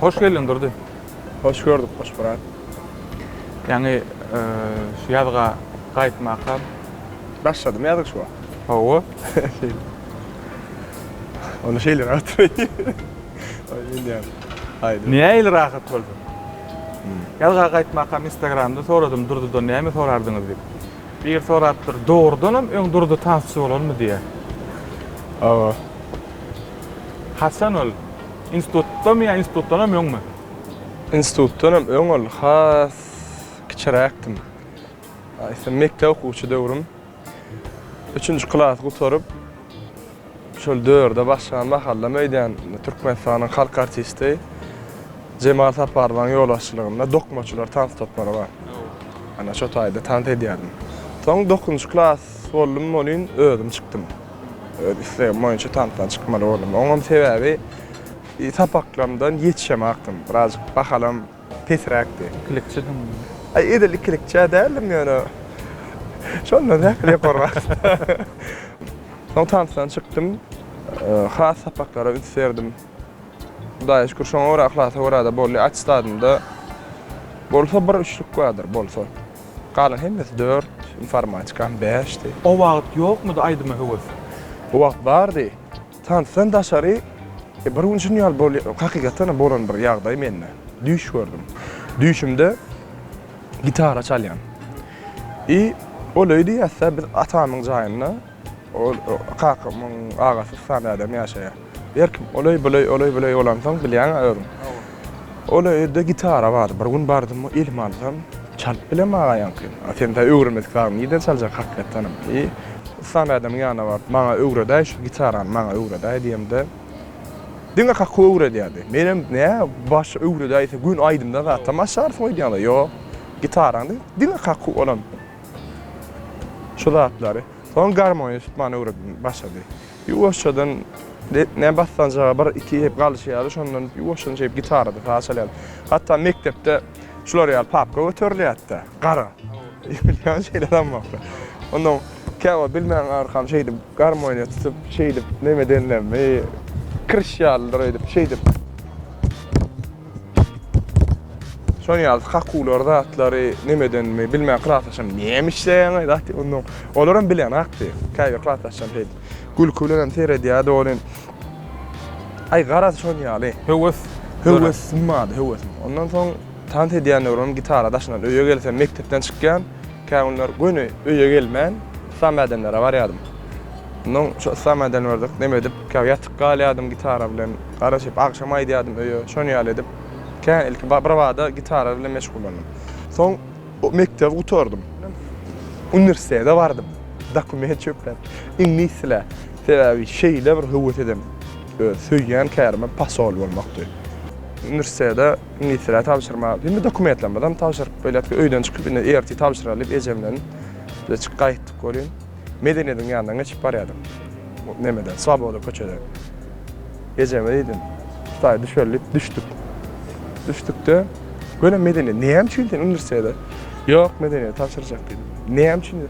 Hoş geldin Durdy. Hoş gördük, hoş burak. Yani şu ýazga gaýtmakam. Başladım yazık şu an. Hawa. Onu şeyler atmayı. Aynen yani. Haydi. Niye il rahat boldy? Ýazga gaýtmakam Instagramda soradym Durdydan näme sorardyňyz diýip. Bir soratdyr, doğrudanam öň Durdy tansy bolanmy diýe. Aa. Hasan ol. Institutda mı ya institutdan mı ýokmy? Institutdanam öň ol has kiçiräkdim. Aýsy mektep okuwçy döwrüm. 3-nji klas gutaryp şol dörde başlayan mahalla meýdan Türkmenistanyň halk artisti Cemal Saparwan ýolbaşçylygynda dokmaçylar tans toplary bar. Ana şo taýda tans edýärdim. Soň 9-njy klas boldum, olyn özüm çykdym. Öýsem moýunça tansdan çykmaly boldum. Oňam sebäbi tapaklamdan ýetişemäkdim. Birazjyk bahalam pesräkdi. Klikçidim. Ay edeli klikçi dälim ýöne. Şondan näkile gormak. Soň tansdan çykdym. Has tapaklara üserdim. Hudaýa şükür şoňa ora klasa orada bolly atstadymda bolsa bir üçlük quadr bolsa. Galan hemmesi 4, informatika 5'ti. O wagt ýokmudy aýdyma höwes? O wagt bardy. Tansdan daşary bir üçin ýal bolly hakykatan bolan bir ýagdaý menne. Düş gördüm. Düşümde gitara çalýan. Olaýdy ýa-da biz atamyň jaýyna o kakymyň agasy san adam ýaşaýar. Berkim olay olansaň bilýän öýrüm. Olaýda gitara bar. Bir gün bardym, ilm alsam çalyp bilemä ýanky. Atenda öwrenmek barmy, ýa-da çaljak hakykatan. San adam ýana bar. Maňa öwredi, şu gitarany maňa öwredi diýemde. Diňe kaky öwredi ýa-da. Menem näme baş öwredi aýsa gün aýdymda zat tamaşar foýdýanda. Ýok, gitarany diňe kaky olam. Şu zatlary. Soň garmoniýa tutmany öwredim başlady. Ýuwaşçadan ne bassanca bir iki hep galşýar, şondan ýuwaşçadan hep gitarada faşalýar. Hatda mektepde şular ýaly papka götürilýärdi. Gara. Ýa şeylerden bakdy. Ondan käwa bilmän arkam şeydi, garmoniýa tutup şeydi, neme denlenme, kirşýarlar edip şeydi. Şonu ýaly hakular zatlary nemeden mi bilmän klasaşam nämişleýän aýdy. Ondan olaram bilen akdy. Käýe klasaşam şeydi. Gülkülen terediýär dolyn. Ay garaz şonu ýaly. Höwes mad, höwes. Ondan soň tant edýän öwrüm gitara daşynan öýe gelsem mektepden çykýan, käwünler göni öýe gelmän, samadamlara barýardym. Ondan şu samadan bardyk, neme edip, käw ýatyp galýardym gitara bilen, garaşyp akşam aýdýardym öýe, şonu ýaly edip, kän ilki bir wada gitara bilen meşgullanyp. Soň mektep gutardym. Uniwersitede bardym. Dokument çöpler. İnglisle sebäbi şeýle bir höwet edem. Söýýän kärime pasol bolmakdy. Uniwersitede İnglisle tapşyrma, bir dokumentlenmeden tapşyryp beýle öýden çykyp ine erti tapşyralyp ejemden bize çyk gaýtdyk bolýan. Medeniýetiň ýanyndan geçip barýardym. Nemeden, Svoboda köçede. Ejeme dedim. Taý düştük. Düşdükde göne medeniýet näme üçin uniwersitede? Ýok, medeniýet tapşyrjak dedim. Näme üçin?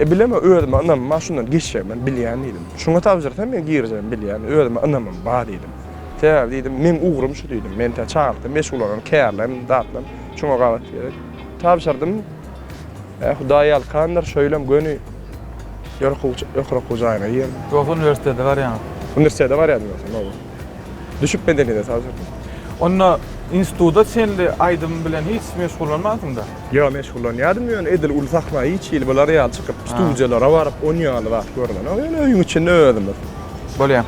Bileme öýdüm, anam şundan geçýär, ben bilýän diýdim. Şuňa tapşyrsam men girjem bilýän, öýdüm, anamam bar diýdim. Täze diýdim, men ugrum şu diýdim. Men tä çağırdy, meşgul kärlem, datlam, şuňa gabat berip tapşyrdym. Hudaý alkanlar şöýlem göni ýokra jaýyna ýer. Ýok uniwersitede bar ýa. Uniwersitede bar ýa-da bolsa. Düşüp medeniýete tapşyrdym. Onna institutda senle aýdym bilen hiç meşgullanmadyň da. Ýa meşgullanýardym ýöne edil ulsakma hiç ýyl bolar ýaly çykyp studiýalara baryp oynýaly wagt gördim. Ýöne öýüň içinde öýdüm. Bolýar.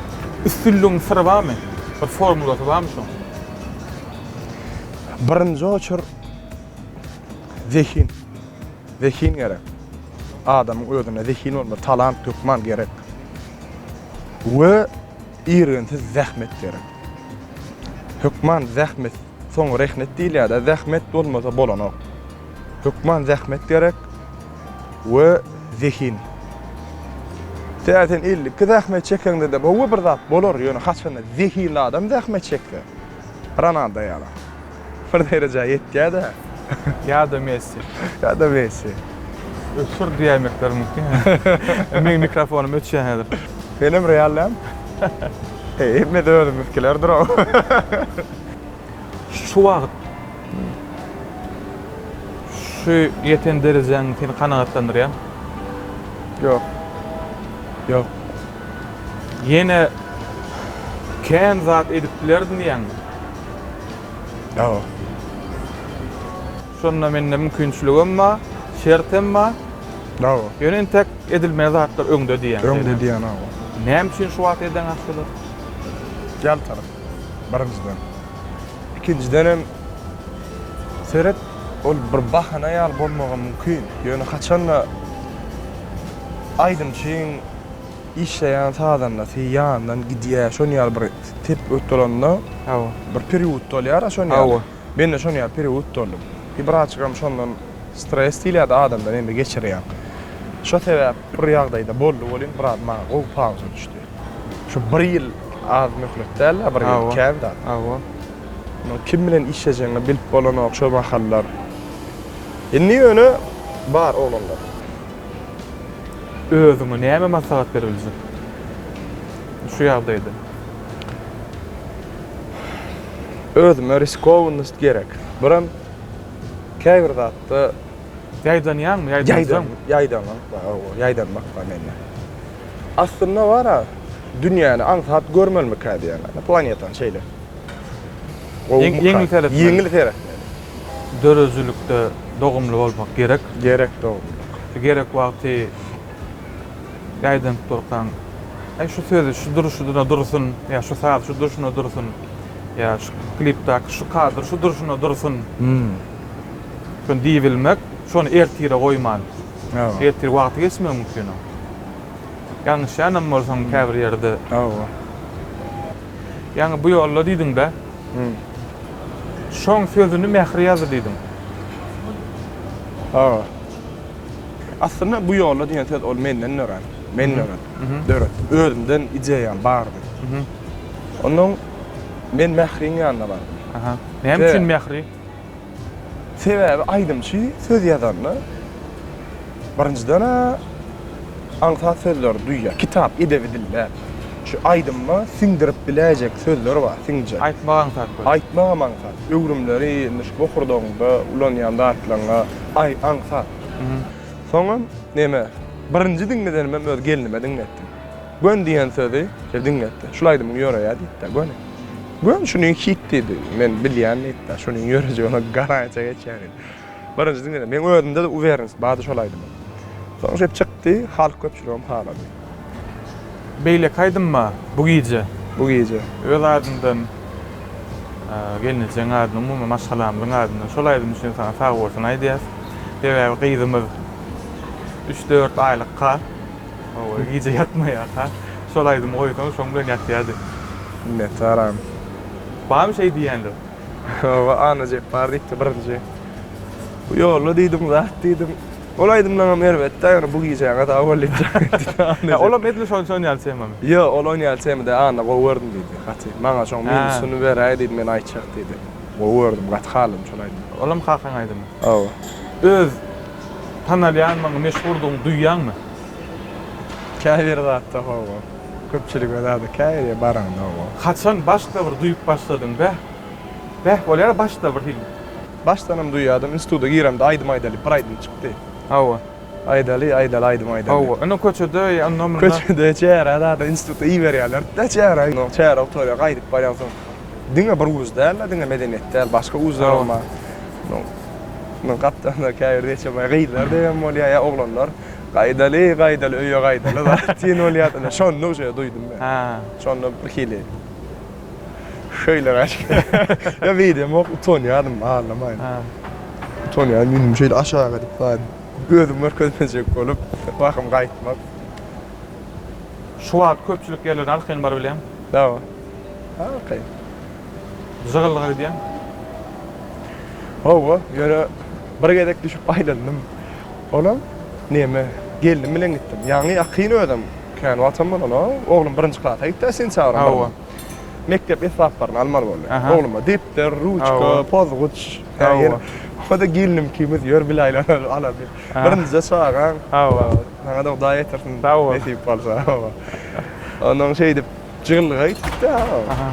Üstünlüğün syry barmy? Bir formulasy barmy şoň? Birinji oçur zehin. Zehin gerek. Adamyň özüne zehin bolmaly, talant tökman gerek. We iýrensiz zähmet gerek. Hükman zähmet soň rehnet diýilýär, zähmet bolmasa bolanok. Hükman zähmet gerek we zehin. Zaten illi zähmet çekende de bu bir zat bolar ýöne haçanda zehinli adam zähmet çekdi. Ronaldo ýaly. Bir derejä ýetdi-de. Ýa-da Messi. Ýa-da Messi. Öksür diýmekler mümkin. Men mikrofonum ötşen häzir. Benim reallam. Hemme de öyle mümkünler dur. şu wagt şu yeten derejeň seni kanagatlandyrýar. Yok. Yok. Yine kän zat edip bilerdin ýa-ni. Yok. Şonda mende mümkinçiligim ba, şertem ba, Yok. ýönen tek edilmeýän zatlar öňde diýen. Öňde diýen ha. Näme üçin şu wagt eden akşylar? Gel taraf. Birinciden. İkinciden hem seret ol bir bahana ýal bolmagy mümkin. Ýöne haçanla aýdym çiň işleýän sadanla ýandan gidýär. Şonu ýal bir tip ötürende Hawa. bir period bolýar, şonu ýal. Hawa. Ben de şonu ýal period boldum. Birazçykam şondan stres diýilýär adamdan emme geçirýär. Şo sebäp bir ýagdaýda boldy bolýan, biraz maňa o pauza düşdi. Şu bir ýyl az möhlet däl, bir ýyl kämda. Hawa. Kim bilen işlejeňi bilip bolan okşa mahallar. Indi ýöne bar olanlar. Özüňe näme maslahat berilýär? Şu ýagdaýda. Özüme riskowunys gerek. Biram käbir zatda Ýaýdanýarmy? Ýaýdanmak menne. Aslında var ha, dünýäni aňsat görmelmek diýen. Planetan şeýle. Yeňil teretmek. Yeňil teretmek. Dörözlükde dogumly bolmak gerek. Gerek dogum. Gerek wagty ýaýdan turkan. Şu sözü, şu duruşuna dursun, ya şu saat şu duruşuna dursun. Ya şu klipde şu kadr şu duruşuna dursun. Şonu diýilmek, şonu ertire goýman. Ertire wagty geçmek mümkin. Ýalnys ýanam bolsaň käbir ýerde. Ýani bu ýolda diýdiň-de. Şoň sözüni mähri ýazy diýdim. Aslında bu ýolda diýen söz ol menden ören. Döret. Özümden ideýam bardy. Onuň men mähriň ýanyna bardym. Aha. Näme üçin mähri? Sebäbi aýdymçy söz ýazanny. Birinciden aňsat sözler duýýar. Kitap, edebi diller. Şu aýdymma siňdirip biläjek sözler bar, siňje. Aýtmagan tat. Aýtmagan maňsat. Öwrümleri niş bohurdoňda ulan ýanda atlaňa aňsat. Soňra näme? Birinji diňmeden men öz gelinime diňletdim. Gön diýen sözi diňletdi. Şulaýdym ýöre ýa-da gön. Gön şuny hit dedi. Men bilýän etdi. Şuny ýörejek ona garantiýa geçýär. Birinji diňmeden men özümde de uwerens bady şolaýdym. Soňra hep çykdy, halk köpçüligim halady. Beýle kaýdymma bu gece. Bu gece. Öz adymdan gelnejeň adym, umumy maşgalamyň adymdan şolaýdym üçin sana sag bolsun aýdýas. Sebäbi gyzymyz 3-4 aýlykka o gece ýatmaýar ha. Şolaýdym goýdum, şoň bilen ýatýardy. Ne taram. Bam şey diýenler. Wa anaje pardyk birinji. Bu ýolda diýdim, zat diýdim. Olaýdym lan merwetde, ýa bu gece ýa-da awallyk. Ola medli şoň ýalsam. Yo, olon ýalsam da ana gowurdum diýdi. Gaty. Maňa şoň minusunu beräýdi diýdi, men aýtjak diýdi. Gowurdum, gat halym şolaýdy. Olam hakyň aýdym. Awa. Öz tanalýanmaň meşhurdyň duýýanmy? Käbir zatda hawa. Köpçülik edadi, käbir baran hawa. Haçan başda bir duýup başladyň be? Beh, bolýar başda bir hil. Başdanam duýýardym, institutda giremde aýdym bir aýdym çykdy. Hawa. Aýdaly. Hawa. Ana köçede anlamda. Köçede çäre da institutda iýberýärler. Da çäre, no çäre otoria gaýdyp barýan soň. Diňe bir uz däl, diňe medeniýet däl, başga uzlar bolma. No gapdanda käbir deçemä gaýdylar diýen bolýar ýa oglanlar. Gaýdaly, öýe gaýdaly. Tin bolýar, ana şonu şeýle duýdum ben. Ha. Şonu bir hili. Şöyle raşk. Ya video mok utanýardym ağlamaýyn. Ha. Utanýardym, minim şeýle aşağı edip baýdym. Gözüm görkezmejek bolup, bakym gaýtmak. Şu wagt köpçülik ýerlerde alkyn bar bilýän. Dawa. Okay. Zagyllygy diýen. Hawa, ýöne bir gedek düşüp aýlandym. Olam näme? Geldim bilen gitdim. Ýani ýakyn ödüm. Kän watan bolan, oglum birinji klasa gitdi, sen çağıran. Hawa. Mektep esnaflaryny almaly boldy. Aha. Ogluma dipter, ruçka, Hawa. pozguç. Hawa. Hada gelinim kimiz ýör bilaýlar alabyr. Birinji çağıran. Hawa. Sana da daýa etersin. Hawa. Nesip bolsa. Hawa. Onuň şeýdip jygyllyga gitdi. Aha.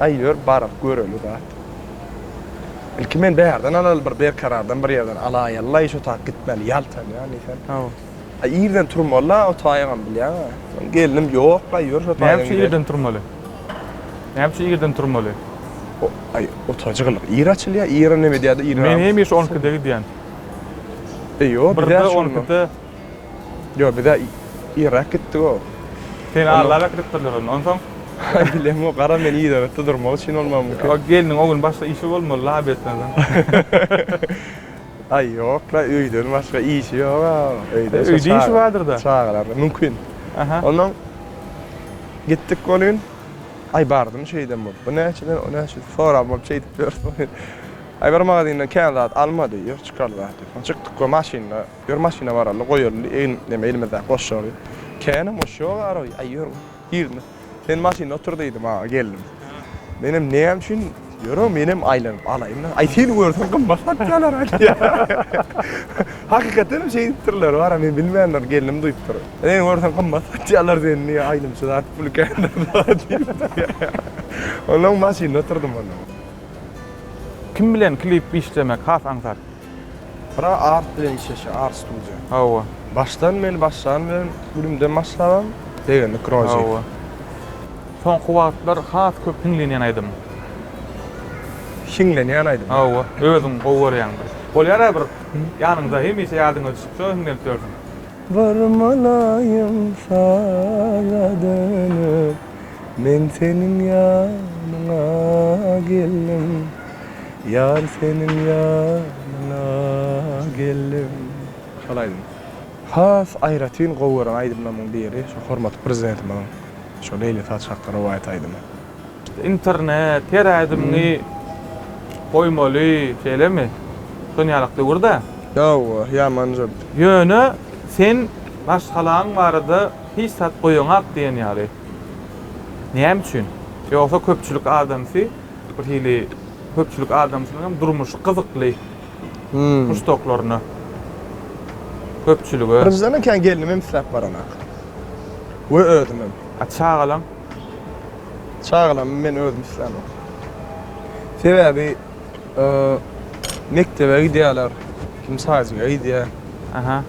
Aýýör barap göreli da. Ilki men bärden alal bir karardan bir yerden ala yalla şu tak gitmeli yaltan yani sen. Hawa. Ay yerden turmalla o taýagan bilýär. Geldim ýok, gaýýar şu taýagan. Näme ýerden turmaly? Näme ýerden turmaly? Ay o taýjygylyk ýer açylýar, ýer näme diýýär, ýer. Men hem iş 12'de gidiýän. Yo, bir de 12'de. Yo, bir de ýerak gitdi o. Sen Allah'a kiripdirler onu. Ondan Bilem o gara men ýerde tutdurmak üçin bolmam mümkin. o gelinin o gün başka işi bolmaly labetlerden. Ay ýok, öýden başga işi ýok. Öýde işi vardır da. Çağlar mümkin. Aha. Ondan gittik o gün. Ay bardım şeyden bol. Bu näçeden o näçe soram bol şey diýip. Ay bir magazyndan känzat almady ýer çykarlar. Çykdyk o maşina. Bir maşina bar alla goýurly. Näme elimizde goşşar. Känem o şo var ay ýer. Girdi. Sen maşina oturduydum ha geldim. Benim näme üçin ýöre menim aýlanyp alayım. Ay sen görsen gymbaşat ýalar aýdy. Hakikaten şey diýipdirler, var men bilmeýänler geldim duýupdyr. Men görsen gymbaşat ýalar seni aýlym şudat pul känder. Onuň maşina oturdum onu. Kim bilen klip işlemek has aňsar? Bira art bilen işleşe, art studio. Hawa. Baştan men gülümde başlabam degende kroji. Hawa. Son kuwatlar has köp hinlenýän aýdym. Şinglenýän aýdym. Hawa. Özüň gowurýan. Bolýar bir ýanyňda hemişe ýadyňa düşüp şo hinlenip durýan. Varmalayım sana dönüp, men senin yanına geldim, yar senin yanına geldim. Şolaydım. Has ayratin gowuran aýdymlaryň biri, şu hormat prezidentim bana. Şu Leyla Taşaklar rivayet aýdym. İnternet, terädimni goýmaly, şeýlemi? Dünýalykda burada. Yo, ya manjab. Ýöne sen başgalaň barada hiç sat goýaňak diýen ýaly. Näme üçin? Ýogsa köpçülik adamsy, bir hili köpçülik adamsynyň durmuşy gyzykly. Muştoklaryny. Köpçüligi. Prezidentden kän geldim emslap baranak. We özüm. Açagalan. Çağılan men özüm islamam. Sebebi mektebe gidiyorlar. Kim sayesinde gidiyor. Aha.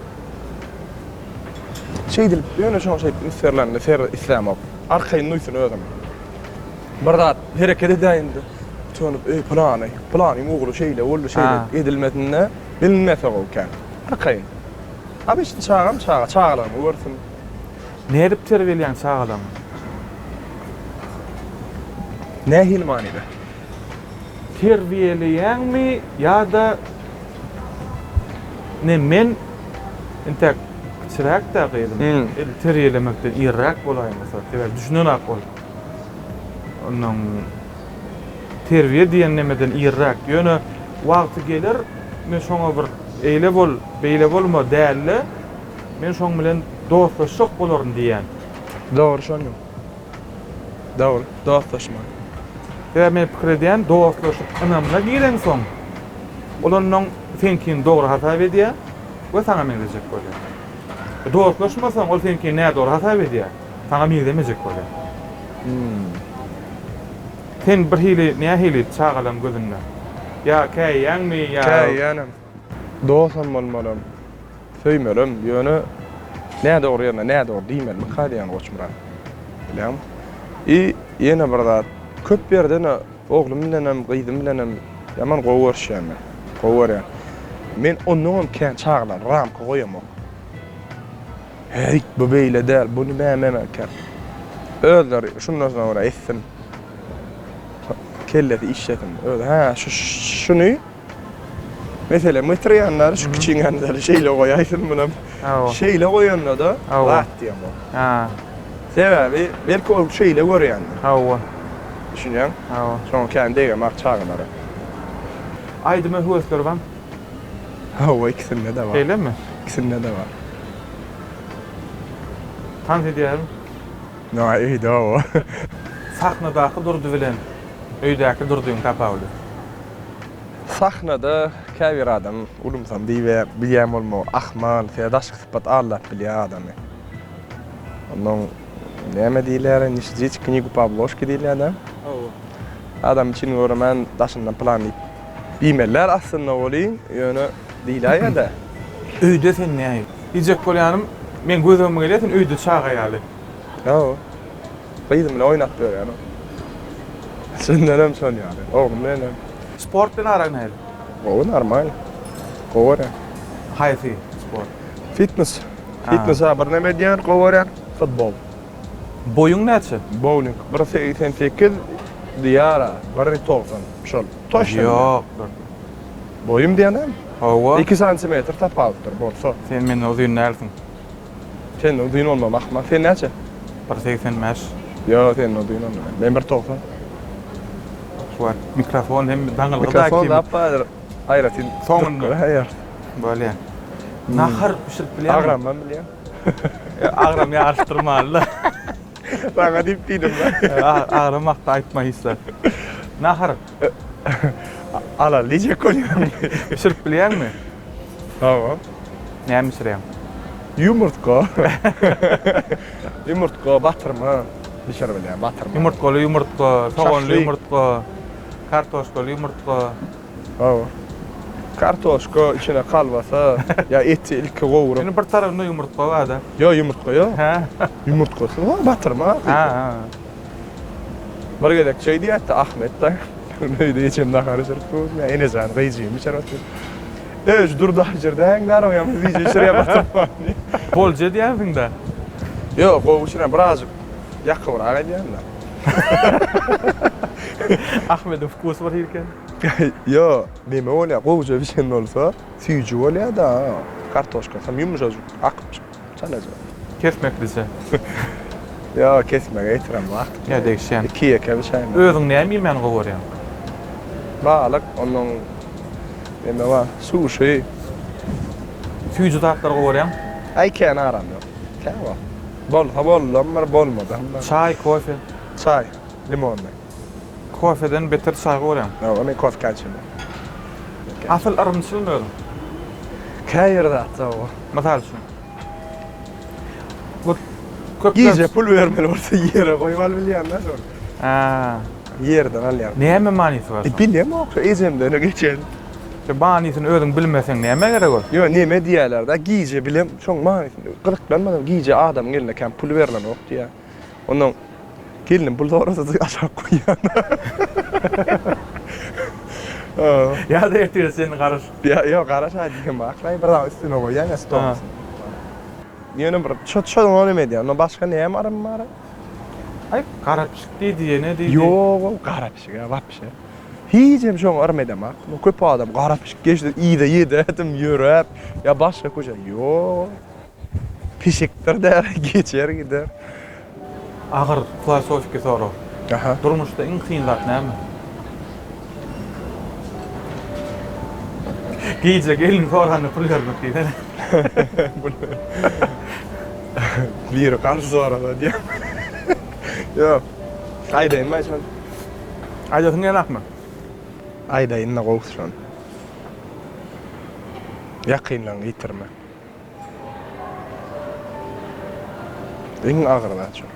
Şey dilip, yöne şu şey isterlerinde fer islamam. Arkayın nuysun özüm. Bardat hareket edeyindi. Tönüp planı oğlu şeyle oldu şeyle edilmediğinde bilinmese o kan. Arkayın. Abi işte çağılan görsün. Ne edip terbiyeleyen çağalan? Ne hilmanide? Terbiyeleyen mi ya da ne men entek çırak da gıydım. Terbiyelemekten iyirak bolayım mesela. Düşünün akol. Onun terbiye diyen nemeden iyirak. Yönü vakti gelir, men şoňa bir eyle bol, beyle bolma dälle. Men şoň bilen dostlaşyk bolaryn diýen. Doğru şoňum. Doğru, dostlaşma. Ya men pikir edýän dostlaşyk ynamla giren soň. Olanyň senkin dogry hata edýär we saňa meňdejek bolýar. Dostlaşmasaň ol senkin näde dogry hata edýär, saňa meňdemejek bolýar. Sen bir hili, näme hili çağalan gözünde? Ya käýýänmi ya? Käýýänem. Dostam bolmalym. Söýmelem, ýöne näde dogry ýerine näde dogry diýmelmi kalýan goçmuran. Bilýän? Ýene bir zat köp ýerden oglum bilenem, gyzym bilenem ýaman gowurşýan. Gowurýan. Men onuň kän çağlan ramka goýamok. Hey, bu beýle däl, bu näme kän. Özleri şundan sonra etdim. Kelleti işletim. Öyle ha şunu mesela metriyanlar şu kiçiňänler şeýle goýaýsyn buna. Şeýle goýanda da rahat diýem o. Ha. Sebebi belki o şeýle görýän. Hawa. Düşünýän? Hawa. Şoň kän dege mak çağınary. Aýdyma höwesler bar. Hawa ikisinde de var. Öylemi? İkisinde de var. Tan edýärim. No, iyi de o. Sahnadaky durdy bilen öýdäki durdyň tapawly. Sahnada käbir adam ulumsam diýip bilýän bolma ahmal, fedaşyk sypat Allah bilýär adamy. Onuň näme diýler, niçin knigu Pavlovski diýler adam. Adam için görmen daşyndan planyp Bimeller aslında bolýyn, ýöne diýilýär da. Öýde sen näme? Ijek bolýanym, men gözüme gelýär, sen öýde çagaýaly. Ýa. Beýdim bilen oýnap berýär. Şundan şon ýaly. Oğlum benim. Sport bilen aran näme? O normal. Gowara. Haýsy sport? Fitness. Fitness bir näme diýär gowara? Futbol. Boyuň näçe? Bowling. 1.88 diýara. 1.90. Şol. Toşla. Ýok. Boyum diýenem. Hawa. 2 cm tapaldyr bolsa. Sen meni uzun näersiň? Sen uzun olmamak. Sen näçe? 185. Yo, sen uzun olmamak. Men 1.90. Şuar. Mikrofon hem daňyl Mikrofon da apar. Hayratin. Soňunda. Hayır. Böyle. Nahar pişirip bilýär. Agram ben bilýän. Agram ýaşdyrmaly. Bana dip diýdim ben. Ağramakda aýtma hisse. Nahar Ala, lice kolýan. pişirip bilýärmi? Tamam. Näme pişirýär? Yumurtka. Yumurtka batyrma. Dişer bilýän, batyrma. Yumurtgaly yumurtka, soğanly Şaşlyk. yumurtka, kartoşkaly yumurtka. Tamam. Kartoşka içine kalbasa ya eti ilk gowurup. Meni bir tarafynda yumurtka var-da. Yo yumurtka yo. Ha. Yumurtkasy batyrma. Ha. Bir gedek şey diýetdi Ahmet da. Neydi içim nahary sürtüp. Men enejan gıýjym içerat. Öz durda jirden garam ýa-da şuraya batyrma. Bolje diýersiň-da. Yo, gowu içine birazcık ýakybrak edýärler. Ahmedin fukus var hirken. Yo, neme bolýar? Gowuja bir şey bolsa, süýjü bolýar da. Kartoşka, sam yumuşacık akıp çalacak. Kesmeklise. Ya kesmek eýtirem wagt. Ya degşen. 2 ýeke bir şey. Özüň näme ýemen gowurýan? Balyk, onuň neme var? Sushi. Süýjü tatlar gowurýan. Aýken aram ýok. Täze. Bolsa bollar, bolmady. Çay, kofe. Çay, limonly. Kofeden beter çay gowurýan. Ya, men kofe kaçym. Asıl arymçyl nöl? Käýerde atsa o. Masal üçin. Bu köp Giýje pul bermeli bolsa ýere goýup bilýän şol. Ha. Yerden alýar. Näme manysy bar? Bilýem o, ezemde öne geçen. Banysyny özüň bilmeseň näme gerek ol? Yo, neme diýerler da, giýje bilem, şoň manysyny gyryklanmadan giýje adam geline käm pul berlen ok diýär. Ondan gelin pul sorasa aşağı koýan. Ya da ertesi seni garaş. Ya, yo, garaş diýen baklay, bir daha üstüne koýan, ya stos. Ýöne bir çot onu neme diýär, no başga näme arym bar? Ay, garapşyk diýdi, ne diýdi? Yo, garapşyk ya, vapşy. Hiçem şoň armedem ha. No köp adam garapşyk geçdi, ýydy, etim ýörep, ya başga koja. Yo. Pişikdir der, geçer gider. Agyr filosofik soru. Aha. Durmuşda iň kyn zat näme? Giýje gelin sorany pul bermek diýdi. Bir karşı sonra da diye. Yo. Ayda inme şon. Aýdasyň gelakmy? Ayda inne gowus şon. Ýakynlan ýitirme. Iň agyr zat şon.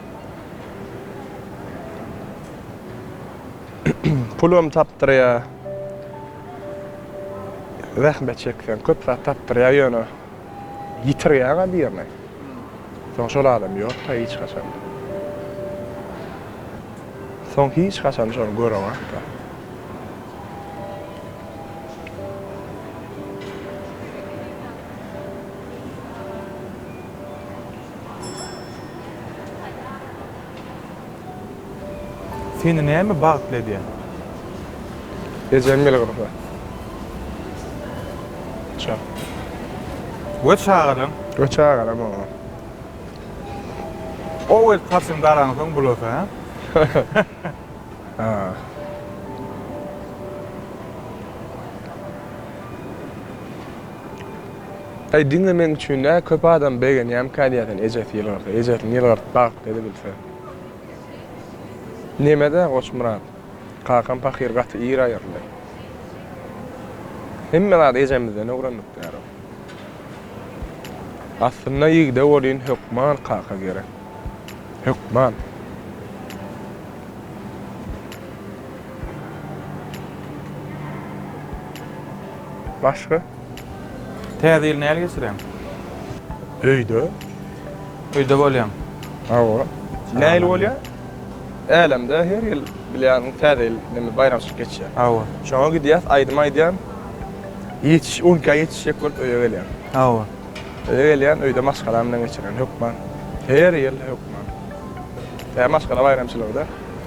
Pulum tapdyrýar. Rahmet çeksen, köp zat tapdyrýar ýöne. Ýitirýär diýerler. Soň şol adam ýok, hiç gaçan. Soň hiç gaçan şol göremok da. Seni näme bagtlady? Ejemil gurfa. Çap. Wet şagyryň. Göçä garam o. O wet karşym daranyň bulasa, ha? Ha. Ay dinlemen üçin ne köp adam begen ýam kadiýatyň ejet ýylgarda, ejetin ýylgarda bak dedi bilse. Nemede Goçmurat? Kakan pahyr gaty ýer aýyrly. Hemmeler ejemizden öwrenipdir. Aslında ýigde bolýan hökman kaka gerek. Hökman. Başka? Täze ýyl näle geçiren? Öýde. Öýde bolýan. Awa. Näil bolýar? Älemde her ýyl bilýän täze ýyl näme bayramçylyk geçýär. Awa. Şoňa gidýär, aýdym-aýdyan. Hiç 10 gaý ýetişek bolup öýe gelýär. Awa. Öýe gelýän, öýde maskara bilen geçiren hökman. Her ýyl hökman. Tä maskara bayramçylygda.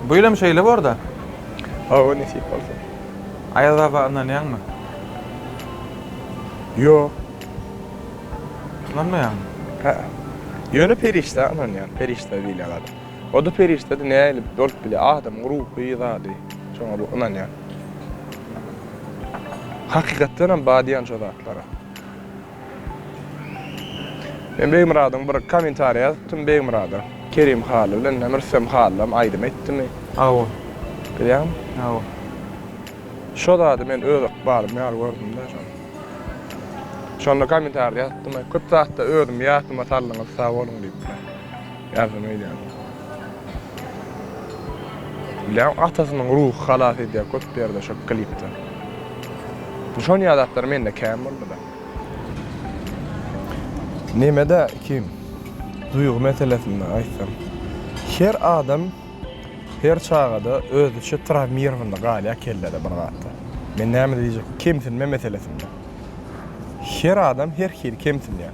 Bu ýylym şeýle borda. Awa nesip bolsa. Aýazaba anan ýangmy? Yo. Ananmaýan. Ha. Yönü perişte anan yani perişte bilýär. O da perişte de näle bolup bilýär adam ruhy zady. Şoňa bu anan yani. Hakykatdan hem badiýan şodatlara. Ben Beýmuradyň bir kommentariýa ýazdym Beýmurada. Kerim haly bilen Emirsem halam aýdym etdimi? Awa. Bilýän? Awa. Şodady men özük barym ýar gördüm da şonu. Şonda kommentariýa ýazdym. Köp zatda özüm ýatym atarlyňyz sag bolun diýip. Ýazdym öýle. Bilýän atasynyň ruhy halat edýär köp ýerde şo klipde. Şonu ýadatlar mende käm boldy da. Nemede kim? Duygu meselesinde aýtsam. Her adam her çağda özü şu travmirinde galya kellede bir gatda. Men näme diýjek? Kimsin men meselesinde. Her adam her hili kimsin ya.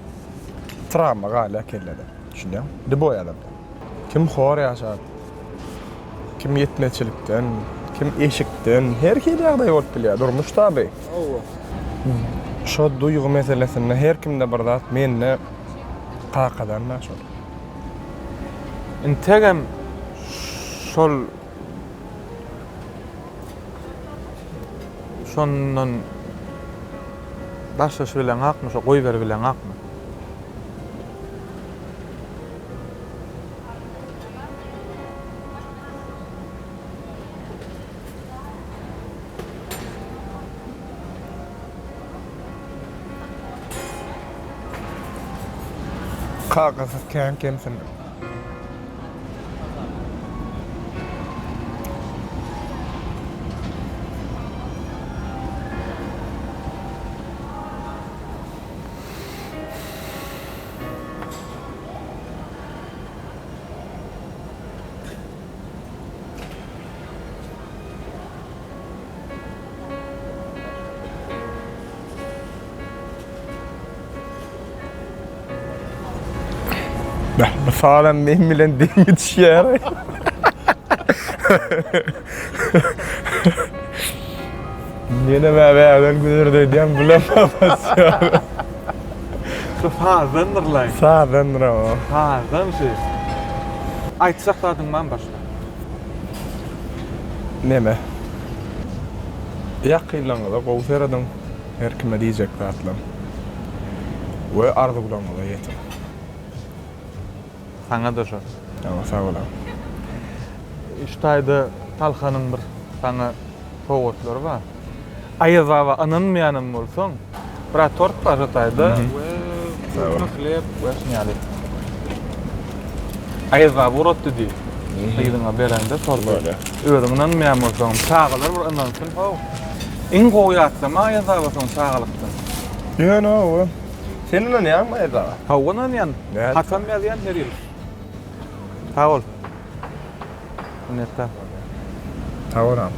Travma galya kellede. Şundan. De boy adam. Kim hor ýaşar? Kim yetmeçilikden, kim eşikden, her hili ýagdaý bolup bilýär. Durmuş taby. Şo duygu meselesinde her kimde bir zat menne taqadan naşol. Integem şol şondan başlaş bilen hakmy, şo goýber bilen hakmy? Kakasız kän kimsin? Sağlam benim bilen demi düşýär. Yine bäbäden güzerde diýen bulamaz. Şu fazlandır lan. Sağdan bravo. Fazlan şey. Aýtsak dadyň man başla. Neme? Ýakynlaňyza gowseradyň her kime diýjek zatlam. We ardy bulamaly ýetim. Sana da şo. Ama sağ olam. Iştaýda Talhanyň bir sana towatlary bar. Aýazaba ananmaýanym bolsaň, bir tort bar ýataýda. Nuflep wesňaly. Aýazaba urutdy di. Ýygyňa berende tort. Özüň ananmaýan bolsaň, çağalar bir anansyn haw. Iň goýatsa ma aýazaba soň çağalykdan. Ýa-na o. Senin näme aýazaba? Hawgana ýan. Hasan ýazýan her ýyl. Sağ ol. Netta. Sağ olam.